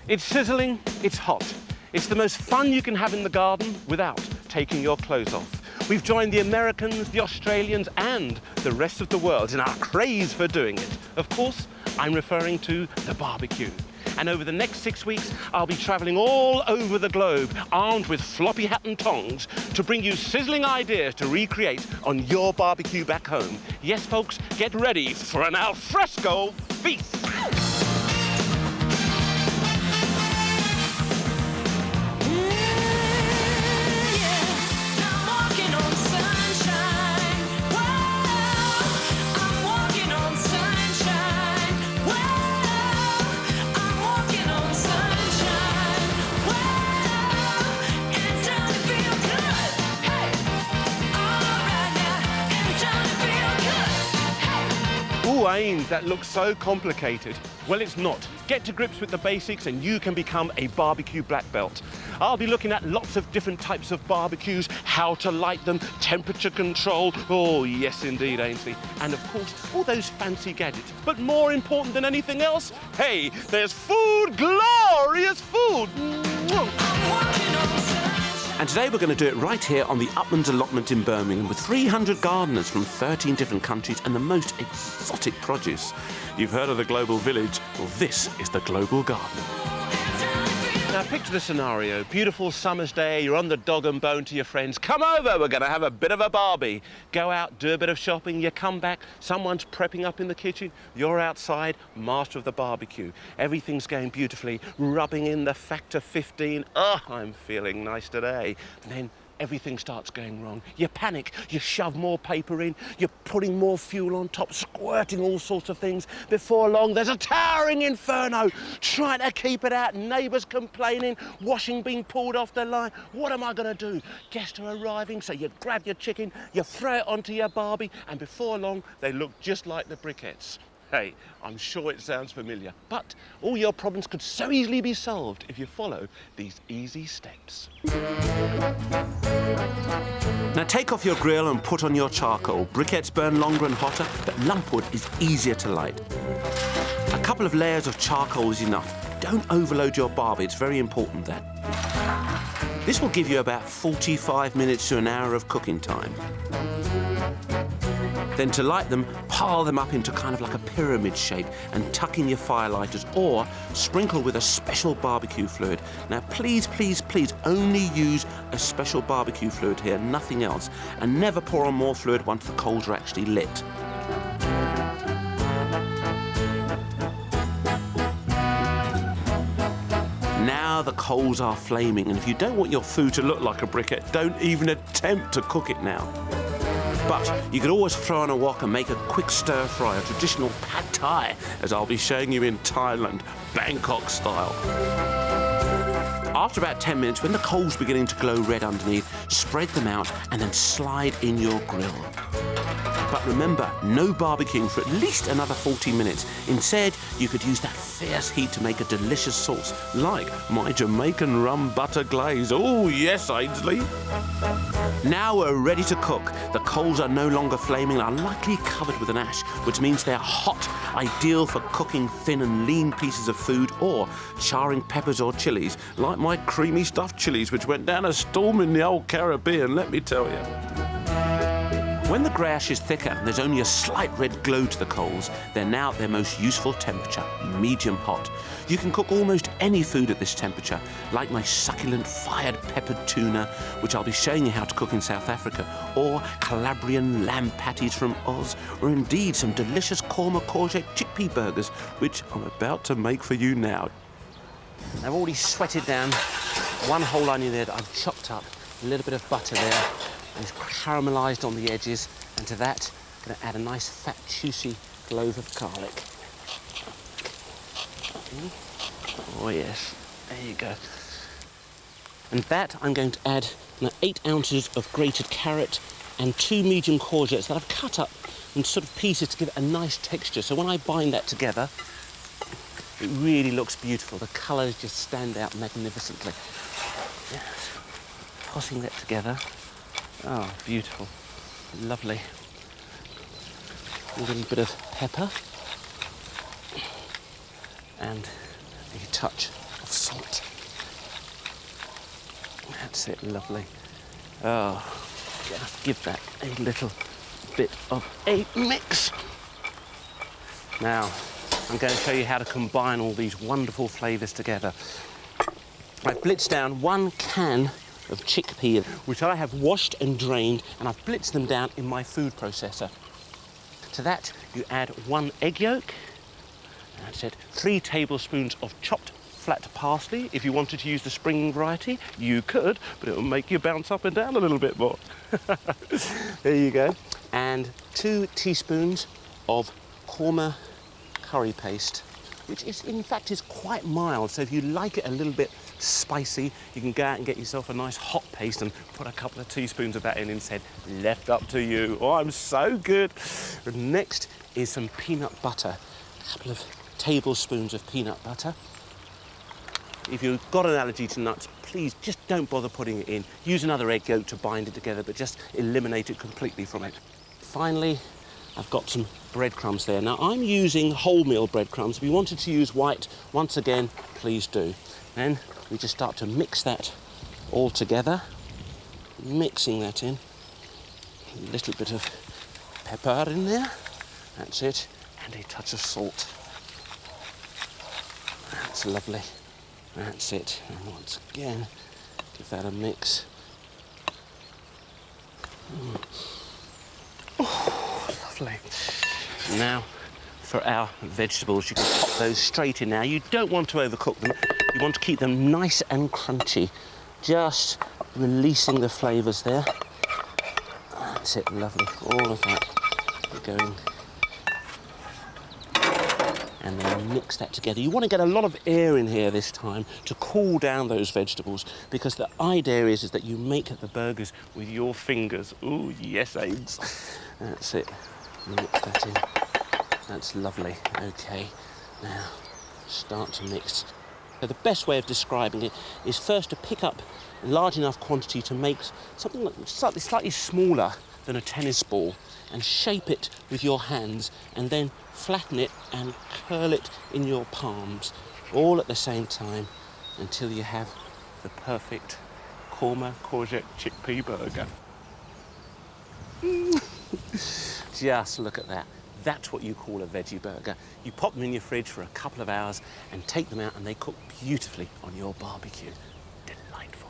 It's sizzling, it's hot. It's the most fun you can have in the garden without taking your clothes off. We've joined the Americans, the Australians, and the rest of the world in our craze for doing it. Of course, I'm referring to the barbecue. And over the next 6 weeks, I'll be traveling all over the globe, armed with floppy hat and tongs, to bring you sizzling ideas to recreate on your barbecue back home. Yes, folks, get ready for an al fresco feast. Ooh, Ains, that looks so complicated. Well, it's not. Get to grips with the basics and you can become a barbecue black belt. I'll be looking at lots of different types of barbecues, how to light them, temperature control. Oh, yes, indeed, Ainsley. And of course, all those fancy gadgets. But more important than anything else, hey, there's food, glorious food. And today we're going to do it right here on the Uplands allotment in Birmingham with 300 gardeners from 13 different countries and the most exotic produce. You've heard of the global village? Well, this is the global garden. Now, picture the scenario. Beautiful summer's day, you're on the dog and bone to your friends. Come over, we're going to have a bit of a Barbie. Go out, do a bit of shopping, you come back, someone's prepping up in the kitchen, you're outside, master of the barbecue. Everything's going beautifully, rubbing in the factor 15. Oh, I'm feeling nice today. And then everything starts going wrong. You panic, you shove more paper in, you're putting more fuel on top, squirting all sorts of things. Before long, there's a towering inferno, trying to keep it out, neighbours complaining, washing being pulled off the line. What am I going to do? Guests are arriving, so you grab your chicken, you throw it onto your Barbie, and before long, they look just like the briquettes. Hey, I'm sure it sounds familiar, but all your problems could so easily be solved if you follow these easy steps. Now take off your grill and put on your charcoal. Briquettes burn longer and hotter, but lumpwood is easier to light. A couple of layers of charcoal is enough. Don't overload your Barbie, it's very important that. This will give you about 45 minutes to an hour of cooking time. Then to light them, pile them up into kind of like a pyramid shape and tuck in your firelighters or sprinkle with a special barbecue fluid. Now please, please, please only use a special barbecue fluid here, nothing else, and never pour on more fluid once the coals are actually lit. Now the coals are flaming, and if you don't want your food to look like a briquette, don't even attempt to cook it now. But you could always throw on a wok and make a quick stir fry, a traditional pad thai, as I'll be showing you in Thailand, Bangkok style. After about 10 minutes, when the coals are beginning to glow red underneath, spread them out and then slide in your grill. But remember, no barbecuing for at least another 40 minutes. Instead, you could use that fierce heat to make a delicious sauce, like my Jamaican rum butter glaze. Oh, yes, Ainsley. Now we're ready to cook. The coals are no longer flaming and are lightly covered with an ash, which means they're hot, ideal for cooking thin and lean pieces of food or charring peppers or chilies, like my creamy stuffed chilies, which went down a storm in the old Caribbean, let me tell you. When the grey ash is thicker and there's only a slight red glow to the coals, they're now at their most useful temperature, medium hot. You can cook almost any food at this temperature, like my succulent fired peppered tuna, which I'll be showing you how to cook in South Africa, or Calabrian lamb patties from Oz, or indeed some delicious Korma Courgette chickpea burgers, which I'm about to make for you now. I've already sweated down one whole onion there that I've chopped up, a little bit of butter there, and it's caramelised on the edges, and to that I'm going to add a nice fat juicy clove of garlic. Oh yes, there you go. And that I'm going to add 8 ounces of grated carrot and 2 medium courgettes that I've cut up in sort of pieces to give it a nice texture. So when I bind that together, it really looks beautiful. The colours just stand out magnificently. Yes. Tossing that together. Oh, beautiful. Lovely. A little bit of pepper. And a touch of salt. That's it, lovely. Oh, just give that a little bit of a mix. Now, I'm going to show you how to combine all these wonderful flavours together. I've blitzed down 1 can of chickpea, which I have washed and drained, and I've blitzed them down in my food processor. To that, you add 1 egg yolk. That's it. 3 tablespoons of chopped flat parsley. If you wanted to use the spring variety, you could, but it will make you bounce up and down a little bit more. There you go. And 2 teaspoons of Korma curry paste, which is, in fact, is quite mild. So if you like it a little bit spicy, you can go out and get yourself a nice hot paste and put a couple of teaspoons of that in instead. Left up to you. Oh, I'm so good. Next is some peanut butter. A couple of tablespoons of peanut butter. If you've got an allergy to nuts, please just don't bother putting it in. Use another egg yolk to bind it together, but just eliminate it completely from it. Finally, I've got some breadcrumbs there. Now, I'm using wholemeal breadcrumbs. If you wanted to use white, once again, please do. Then we just start to mix that all together. Mixing that in. A little bit of pepper in there. That's it. And a touch of salt. That's lovely. That's it. And once again, give that a mix. Oh, lovely. Now, for our vegetables, you can pop those straight in now. You don't want to overcook them. You want to keep them nice and crunchy. Just releasing the flavours there. That's it, lovely. All of that going. And then mix that together. You want to get a lot of air in here this time to cool down those vegetables, because the idea is that you make the burgers with your fingers. Ooh, yes, aids. That's it. Mix that in. That's lovely. Okay, now start to mix. So the best way of describing it is first to pick up a large enough quantity to make something like slightly smaller than a tennis ball, and shape it with your hands, and then flatten it and curl it in your palms, all at the same time, until you have the perfect Korma courgette chickpea burger. Just look at that. That's what you call a veggie burger. You pop them in your fridge for a couple of hours and take them out, and they cook beautifully on your barbecue. Delightful.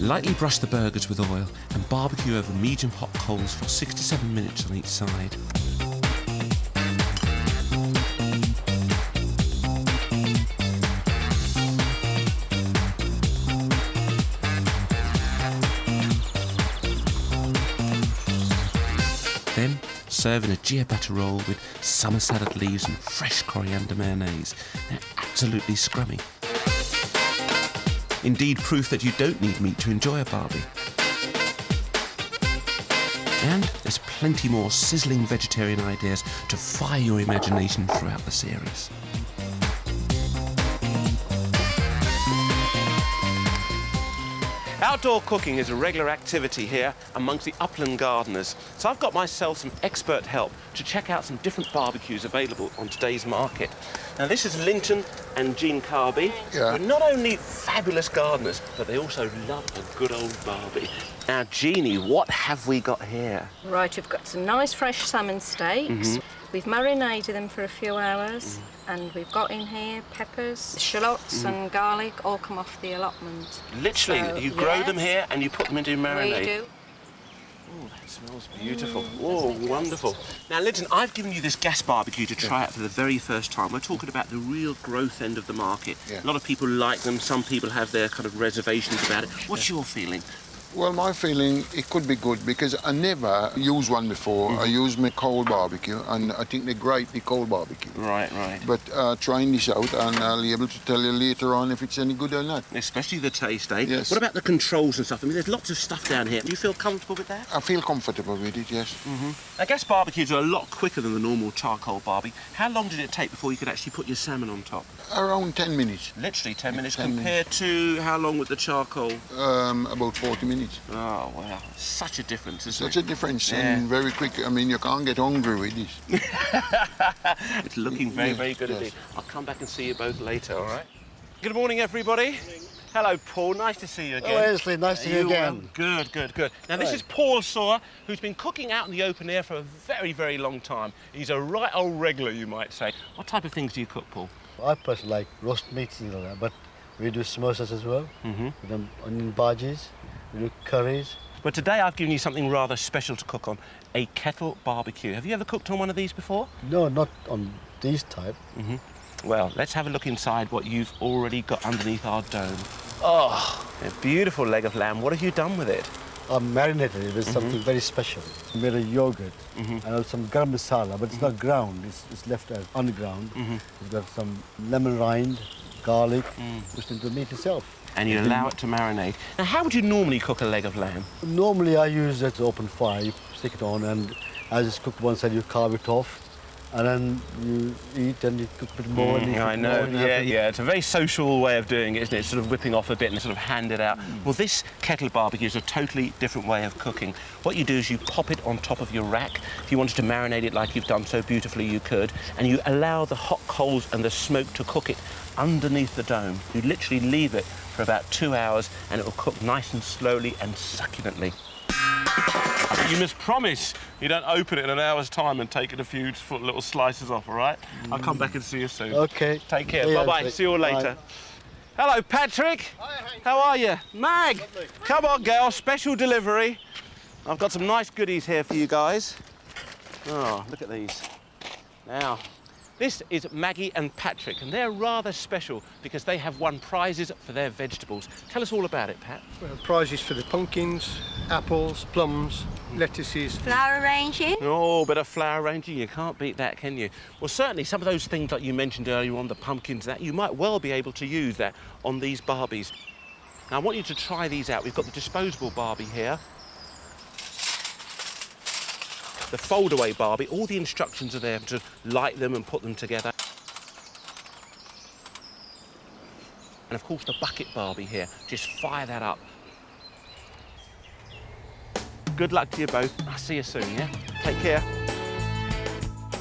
Lightly brush the burgers with oil and barbecue over medium-hot coals for 6 to 7 minutes on each side. Then serve in a ciabatta roll with summer salad leaves and fresh coriander mayonnaise. They're absolutely scrummy. Indeed, proof that you don't need meat to enjoy a Barbie. And there's plenty more sizzling vegetarian ideas to fire your imagination throughout the series. Outdoor cooking is a regular activity here amongst the upland gardeners. So I've got myself some expert help to check out some different barbecues available on today's market. Now, this is Linton and Jean Carby, who are not only fabulous gardeners, but they also love a good old Barbie. Now, Jeannie, what have we got here? Right, we've got some nice fresh salmon steaks. We've marinated them for a few hours, and we've got in here peppers, shallots and garlic, all come off the allotment. Literally, so, you grow them here and you put them into marinade? We do. Oh, that smells beautiful. Oh, wonderful. Now, Linton, I've given you this gas barbecue to try out for the very first time. We're talking about the real growth end of the market. A lot of people like them. Some people have their kind of reservations about it. What's your feeling? Well, my feeling, it could be good because I never used one before. I used my cold barbecue, and I think they're great, the cold barbecue. Right, right. But trying this out, and I'll be able to tell you later on if it's any good or not. Especially the taste, eh? Yes. What about the controls and stuff? I mean, there's lots of stuff down here. Do you feel comfortable with that? I feel comfortable with it, yes. I guess barbecues are a lot quicker than the normal charcoal barbie. How long did it take before you could actually put your salmon on top? Around 10 minutes. Literally 10 minutes 10 compared to how long with the charcoal? About 40 minutes. Oh, wow. Such a difference, isn't Such a difference, Yeah. and very quick. I mean, you can't get hungry with this. it? It's looking very, Yes, very good yes. indeed. I'll come back and see you both later, all right? Good morning, everybody. Hello, Paul. Nice to see you again. Hello, Ainsley. Nice to see you again. Well? Good, good, good. Now, this Right. is Paul Sawyer, who's been cooking out in the open air for a very, very long time. He's a right old regular, you might say. What type of things do you cook, Paul? I personally like roast meats and all that, but we do samosas as well. With them onion bhajis, we do curries. But today I've given you something rather special to cook on, a kettle barbecue. Have you ever cooked on one of these before? No, not on these type. Well, let's have a look inside what you've already got underneath our dome. Oh, a beautiful leg of lamb. What have you done with it? I marinated it with something very special. We made a yogurt and some garam masala, but it's not ground, it's left as unground. We've got some lemon rind, garlic, pushed into the meat itself. And you allow it to marinate. Now, how would you normally cook a leg of lamb? Normally I use it to open fire, you stick it on, and as it's cooked one side, you carve it off, and then you eat and you cook a bit more. And you I cook know, more and yeah, everything. yeah. It's a very social way of doing it, isn't it? Sort of whipping off a bit and sort of hand it out. Well, this kettle barbecue is a totally different way of cooking. What you do is you pop it on top of your rack. If you wanted to marinate it like you've done so beautifully, you could. And you allow the hot coals and the smoke to cook it underneath the dome. You literally leave it for about 2 hours and it will cook nice and slowly and succulently. You must promise you don't open it in an hour's time and take it a few little slices off, all right? I'll come back and see you soon. Okay. Take care. See you, Bye-bye. Ainsley. See you all later. Bye. Hello, Patrick. Hi, How are you? Mag, come on, girl. Special delivery. I've got some nice goodies here for you guys. Oh, look at these. Now, this is Maggie and Patrick, and they're rather special because they have won prizes for their vegetables. Tell us all about it, Pat. Well, prizes for the pumpkins, apples, plums, lettuces. Flower arranging. Oh, bit of flower arranging, you can't beat that, can you? Well, certainly some of those things like you mentioned earlier on, the pumpkins, that you might well be able to use that on these Barbies. Now, I want you to try these out. We've got the disposable Barbie here. The fold-away Barbie, all the instructions are there to light them and put them together. And of course the bucket Barbie here, just fire that up. Good luck to you both. I'll see you soon, yeah? Take care.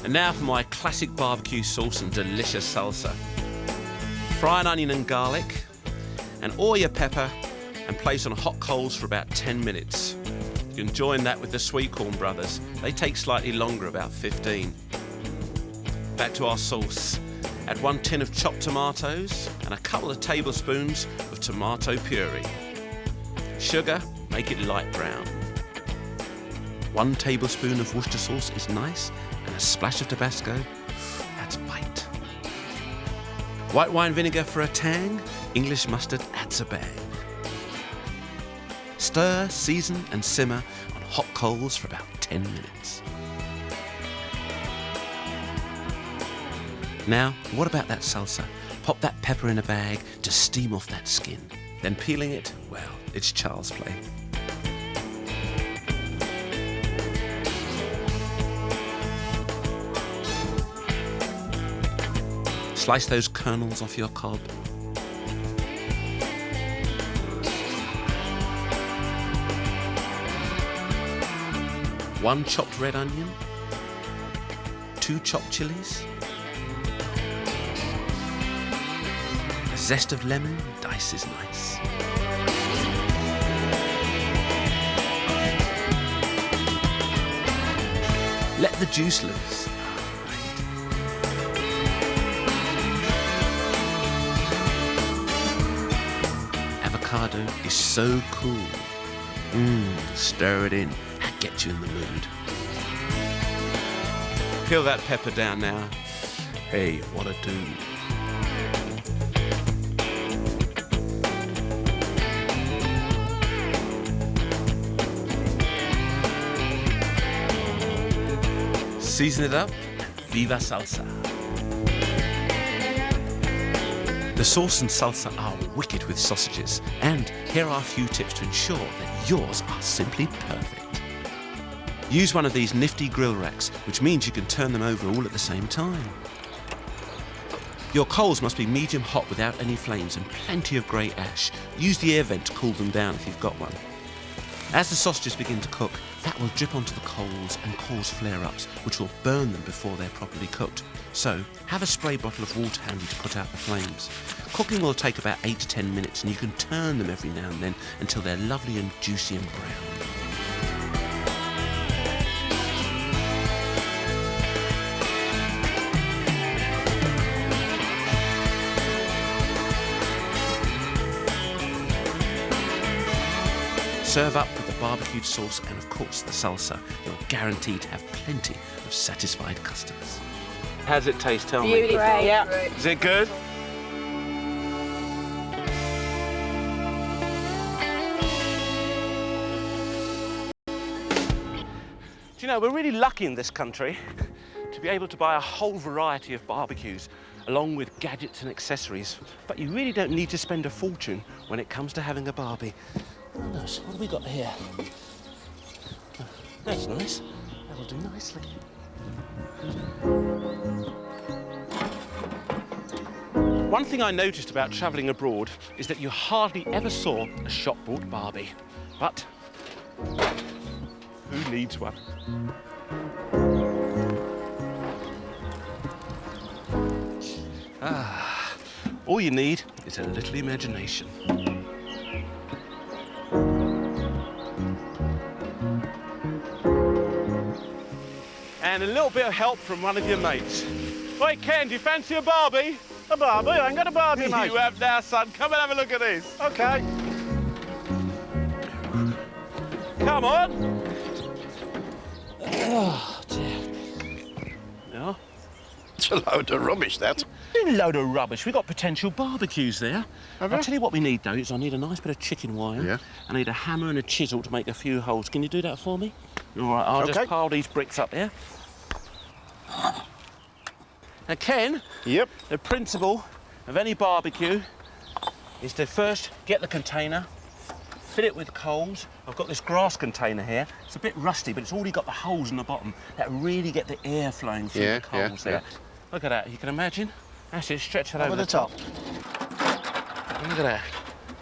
And now for my classic barbecue sauce and delicious salsa. Fry an onion and garlic, and oil your pepper, and place on hot coals for about 10 minutes. You can join that with the sweetcorn brothers. They take slightly longer, about 15. Back to our sauce. Add 1 tin of chopped tomatoes and a couple of tablespoons of tomato puree. Sugar, make it light brown. 1 tablespoon of Worcester sauce is nice, and a splash of Tabasco, that's bite. White wine vinegar for a tang, English mustard adds a bang. Stir, season and simmer on hot coals for about 10 minutes. Now, what about that salsa? Pop that pepper in a bag to steam off that skin. Then peeling it, well, it's child's play. Slice those kernels off your cob. One chopped red onion, 2 chopped chilies, a zest of lemon, dice is nice. Let the juice loose. Avocado is so cool. Stir it in. Get you in the mood. Peel that pepper down now. Hey, what a do. Season it up, viva salsa. The sauce and salsa are wicked with sausages, and here are a few tips to ensure that yours are simply perfect. Use one of these nifty grill racks, which means you can turn them over all at the same time. Your coals must be medium hot without any flames and plenty of grey ash. Use the air vent to cool them down if you've got one. As the sausages begin to cook, fat will drip onto the coals and cause flare-ups, which will burn them before they're properly cooked. So, have a spray bottle of water handy to put out the flames. Cooking will take about 8 to 10 minutes, and you can turn them every now and then until they're lovely and juicy and brown. Serve up with the barbecued sauce and, of course, the salsa. You're guaranteed to have plenty of satisfied customers. How does it taste? Tell me. Beautiful. Yeah. Is it good? Do you know, we're really lucky in this country to be able to buy a whole variety of barbecues along with gadgets and accessories. But you really don't need to spend a fortune when it comes to having a Barbie. Goodness, what have we got here? Oh, that's nice. That'll do nicely. One thing I noticed about travelling abroad is that you hardly ever saw a shop-bought Barbie. But who needs one? All you need is a little imagination. And a little bit of help from one of your mates. Wait, Ken, do you fancy a Barbie? A Barbie? I ain't got a Barbie, mate. You have now, son. Come and have a look at this. OK. Come on. Oh, dear. Yeah. It's a load of rubbish, that. A load of rubbish. We've got potential barbecues there. Have I'll you? tell you what we need, though, is I need a nice bit of chicken wire. Yeah. I need a hammer and a chisel to make a few holes. Can you do that for me? All right, I'll OK. just pile these bricks up here. Now, Ken, Yep. the principle of any barbecue is to first get the container, fill it with coals. I've got this grass container here. It's a bit rusty, but it's already got the holes in the bottom that really get the air flowing through Yeah, the coals there. yeah. Look at that, you can imagine. That's it, stretch it over Over the top. Look at that.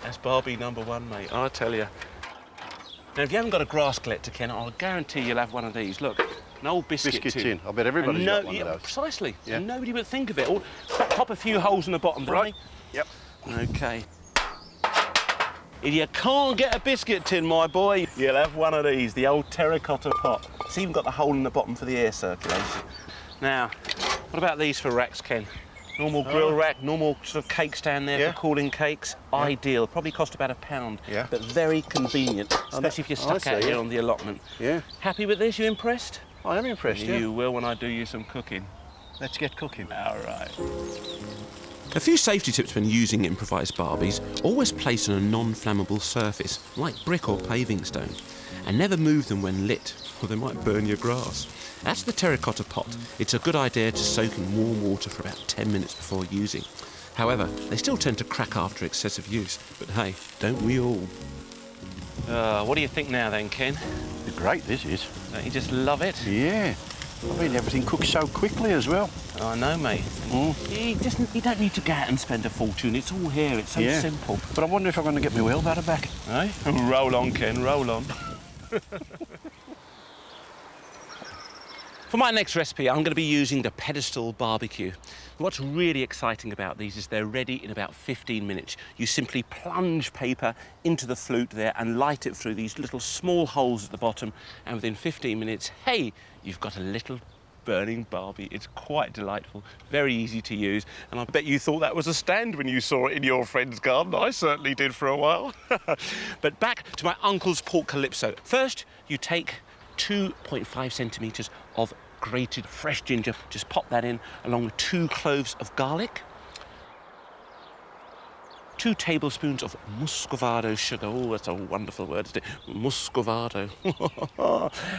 That's Barbie #1, mate, I tell you. Now, if you haven't got a grass collector, Ken, I'll guarantee you'll have one of these. Look, an old biscuit tin. I bet everybody's got one of those. Precisely. Yeah. And nobody would think of it. Or pop a few holes in the bottom, Right. Barney. Yep. OK. If you can't get a biscuit tin, my boy, you'll have one of these, the old terracotta pot. It's even got the hole in the bottom for the air circulation. Now, what about these for racks, Ken? Normal grill rack, normal sort of cake stand there Yeah. for cooling cakes. Ideal. Probably cost about £1, Yeah. but very convenient, especially if you're stuck I out see, here yeah. on the allotment. Yeah. Happy with this? You impressed? I am impressed, yeah. You will when I do you some cooking. Let's get cooking. All right. A few safety tips when using improvised Barbies: always place on a non-flammable surface, like brick or paving stone, and never move them when lit, or they might burn your grass. As for the terracotta pot, it's a good idea to soak in warm water for about 10 minutes before using. However, they still tend to crack after excessive use, but hey, don't we all? What do you think now then, Ken? Great, this is. Don't you just love it? Yeah. I mean, everything cooks so quickly as well. I know, mate. You don't need to go out and spend a fortune. It's all here. It's so Yeah. simple. But I wonder if I'm going to get my wheelbarrow back. Eh? Roll on, Ken, roll on. For my next recipe, I'm going to be using the pedestal barbecue. What's really exciting about these is they're ready in about 15 minutes. You simply plunge paper into the flute there and light it through these little small holes at the bottom, and within 15 minutes, hey, you've got a little burning Barbie. It's quite delightful, very easy to use, and I bet you thought that was a stand when you saw it in your friend's garden. I certainly did for a while. But back to my uncle's pork Calypso. First, you take 2.5 centimetres of grated fresh ginger. Just pop that in, along with 2 cloves of garlic, 2 tablespoons of muscovado sugar. Oh, that's a wonderful word, isn't it? Muscovado.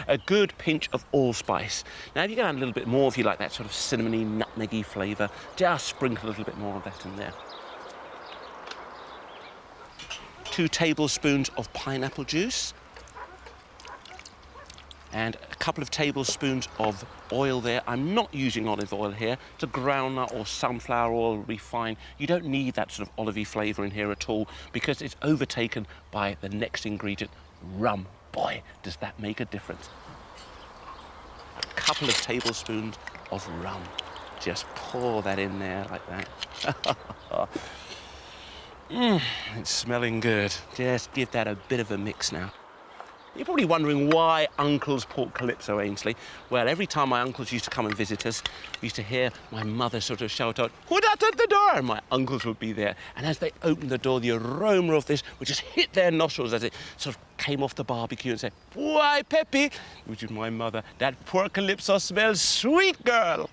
A good pinch of allspice. Now, if you go down a little bit more, if you like that sort of cinnamony, nutmeggy flavour, just sprinkle a little bit more of that in there. 2 tablespoons of pineapple juice. And a couple of tablespoons of oil there. I'm not using olive oil here. It's a groundnut or sunflower oil will be fine. You don't need that sort of olivey flavour in here at all because it's overtaken by the next ingredient, rum. Boy, does that make a difference. A couple of tablespoons of rum. Just pour that in there like that. It's smelling good. Just give that a bit of a mix now. You're probably wondering why Uncle's pork Calypso, Ainsley. Well, every time my uncles used to come and visit us, we used to hear my mother sort of shout out, "Who dat at the door?" And my uncles would be there. And as they opened the door, the aroma of this would just hit their nostrils as it sort of came off the barbecue and say, "Why, Peppy," which is my mother, "that pork Calypso smells sweet, girl."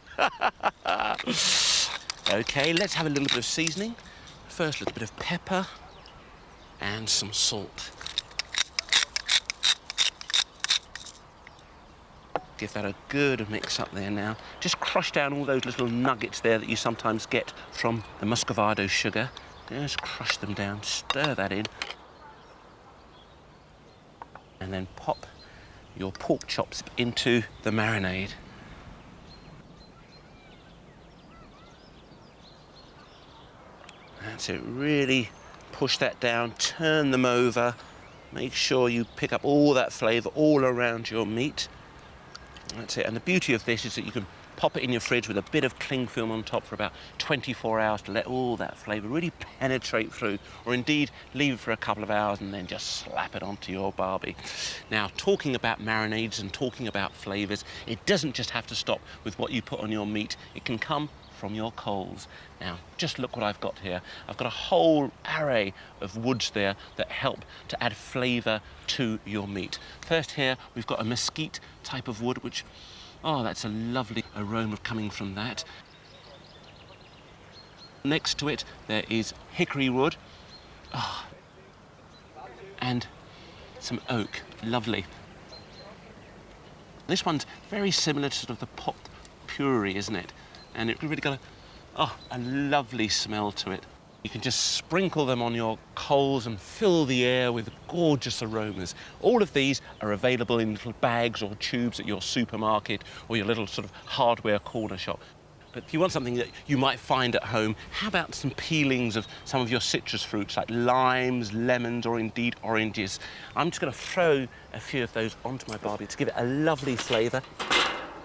OK, let's have a little bit of seasoning. First, a little bit of pepper and some salt. Give that a good mix up there now. Just crush down all those little nuggets there that you sometimes get from the muscovado sugar. Just crush them down, stir that in. And then pop your pork chops into the marinade. That's it, really push that down, turn them over. Make sure you pick up all that flavour all around your meat. That's it, and the beauty of this is that you can pop it in your fridge with a bit of cling film on top for about 24 hours to let all that flavour really penetrate through, or indeed leave it for a couple of hours and then just slap it onto your Barbie. Now, talking about marinades and talking about flavours, it doesn't just have to stop with what you put on your meat. It can come from your coals. Now, just look what I've got here. I've got a whole array of woods there that help to add flavour to your meat. First here, we've got a mesquite type of wood, which, oh, that's a lovely aroma coming from that. Next to it, there is hickory wood. Oh, and some oak, lovely. This one's very similar to sort of the popped puree, isn't it? And it's really got a lovely smell to it. You can just sprinkle them on your coals and fill the air with gorgeous aromas. All of these are available in little bags or tubes at your supermarket or your little sort of hardware corner shop. But if you want something that you might find at home, how about some peelings of some of your citrus fruits like limes, lemons, or indeed oranges? I'm just going to throw a few of those onto my Barbie to give it a lovely flavour.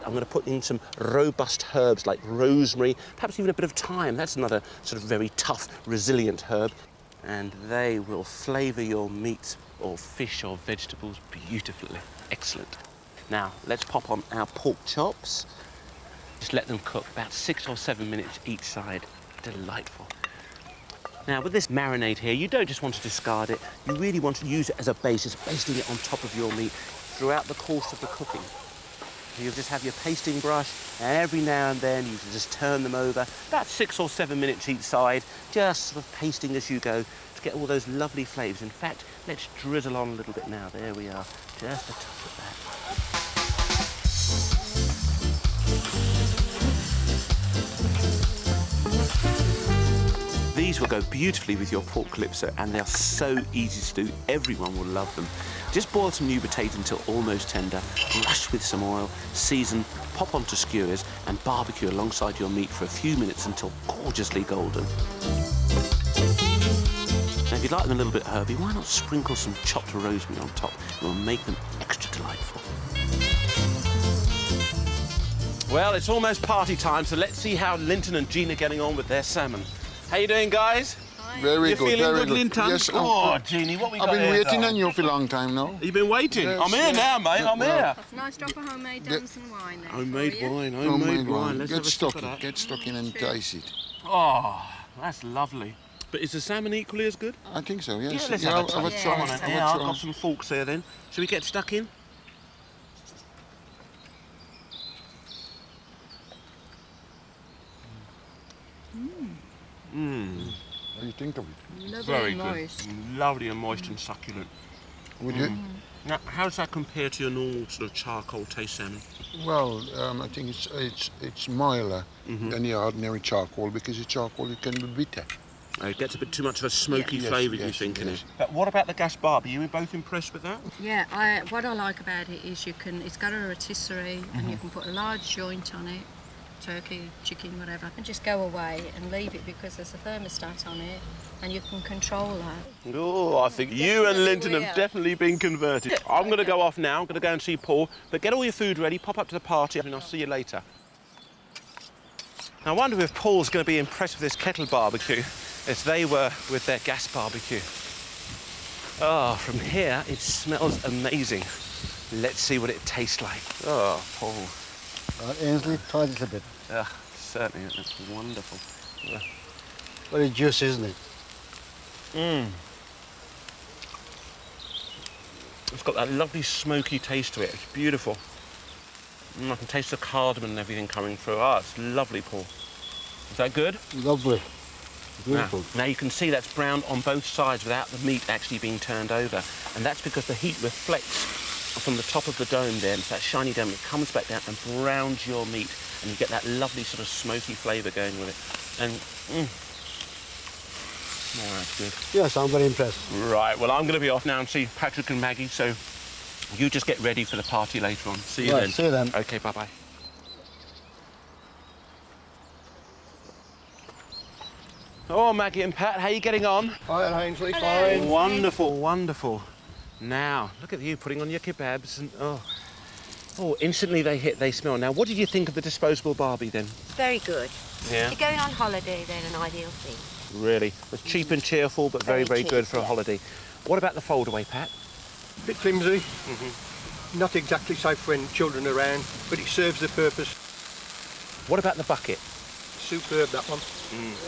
I'm going to put in some robust herbs like rosemary, perhaps even a bit of thyme. That's another sort of very tough, resilient herb. And they will flavour your meats or fish or vegetables beautifully. Excellent. Now, let's pop on our pork chops. Just let them cook about 6 or 7 minutes each side. Delightful. Now, with this marinade here, you don't just want to discard it. You really want to use it as a basis, basting it on top of your meat throughout the course of the cooking. You'll just have your pasting brush, and every now and then you can just turn them over, about 6 or 7 minutes each side, just sort of pasting as you go to get all those lovely flavours. In fact, let's drizzle on a little bit now. There we are, just a touch of that. These will go beautifully with your pork Calypso, and they're so easy to do. Everyone will love them. Just boil some new potato until almost tender, brush with some oil, season, pop onto skewers, and barbecue alongside your meat for a few minutes until gorgeously golden. Now, if you'd like them a little bit herby, why not sprinkle some chopped rosemary on top? It will make them extra delightful. Well, it's almost party time, so let's see how Linton and Jean are getting on with their salmon. How you doing, guys? Very you good, feeling very good, good. Linton? Yes, oh, Jeannie, what we got I've been here, waiting darling? on you for a long time now. You've been waiting? Yes, I'm here now, mate. I'm here. That's a nice drop of homemade Damson wine there. Homemade for you. wine, homemade wine. Let's Get have a stuck sip of in, that. get stuck in and taste it. Oh, that's lovely. But is the salmon equally as good? I think so, yes. Yeah, let's have a I'll taste. try. Come on, then. Yeah, I've got some forks here then. Shall we get stuck in? you think of it? Lovely Very and moist. good. Lovely and moist and succulent. Would you? Now, how does that compare to your normal sort of charcoal taste salmon? Well, I think it's milder than the ordinary charcoal because the charcoal it can be bitter. It gets a bit too much of a smoky Yes, flavour, yes, you think, in yes. it. But what about the gas Barbie? You were both impressed with that? Yeah, what I like about it is it's got a rotisserie and you can put a large joint on it, turkey, chicken, whatever, and just go away and leave it because there's a thermostat on it and you can control that. Oh, I think you and Linton will. have definitely been converted. I'm going to go off now. I'm going to go and see Paul. But get all your food ready, pop up to the party, and I'll see you later. Now, I wonder if Paul's going to be impressed with this kettle barbecue as they were with their gas barbecue. Oh, from here, it smells amazing. Let's see what it tastes like. Oh, Paul. Ainsley, try this a bit. Yeah, certainly. That's wonderful. Yeah. Very juicy, isn't it? It's got that lovely smoky taste to it. It's beautiful. I can taste the cardamom and everything coming through. Ah, it's lovely, Paul. Is that good? Lovely. Beautiful. Now you can see that's browned on both sides without the meat actually being turned over. And that's because the heat reflects from the top of the dome there. It's that shiny dome. It comes back down and browns your meat. And you get that lovely sort of smoky flavour going with it. And, oh, that's good. Yes, I'm very impressed. Right, well, I'm going to be off now and see Patrick and Maggie, so you just get ready for the party later on. See you Right, then. see you then. OK, bye-bye. Oh, Maggie and Pat, how are you getting on? Hi, Ainsley. Hello. Fine. Wonderful, wonderful. Now, look at you putting on your kebabs and, oh, instantly they smell. Now, what did you think of the disposable Barbie then? Very good. Yeah? If you're going on holiday, they're an ideal thing. Really? It's cheap and cheerful, but very, Very very good cheap, for a yeah. holiday. What about the fold-away, Pat? Bit flimsy. Not exactly safe when children are around, but it serves the purpose. What about the bucket? Superb, that one.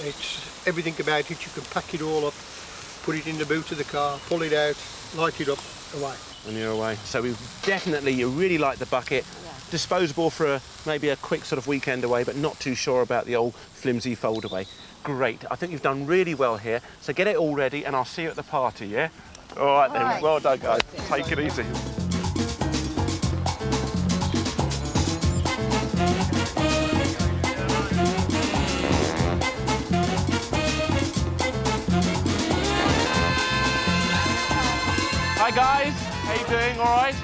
It's everything about it. You can pack it all up, put it in the boot of the car, pull it out, light it up, away. And you're away. So you really like the bucket. Yeah. Disposable for maybe a quick sort of weekend away, but not too sure about the old flimsy fold-away. Great. I think you've done really well here. So get it all ready and I'll see you at the party, yeah? All right then. right. Well done, guys. Take it easy. Hi guys, how you doing? All right?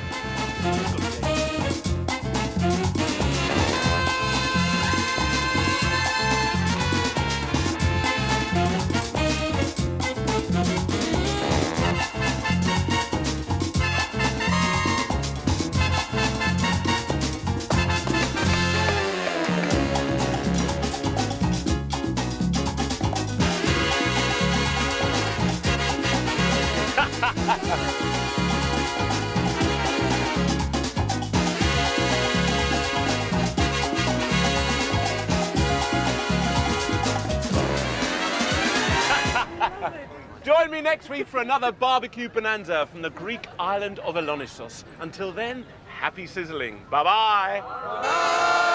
Join me next week for another barbecue bonanza from the Greek island of Elonisos. Until then, happy sizzling. Bye-bye.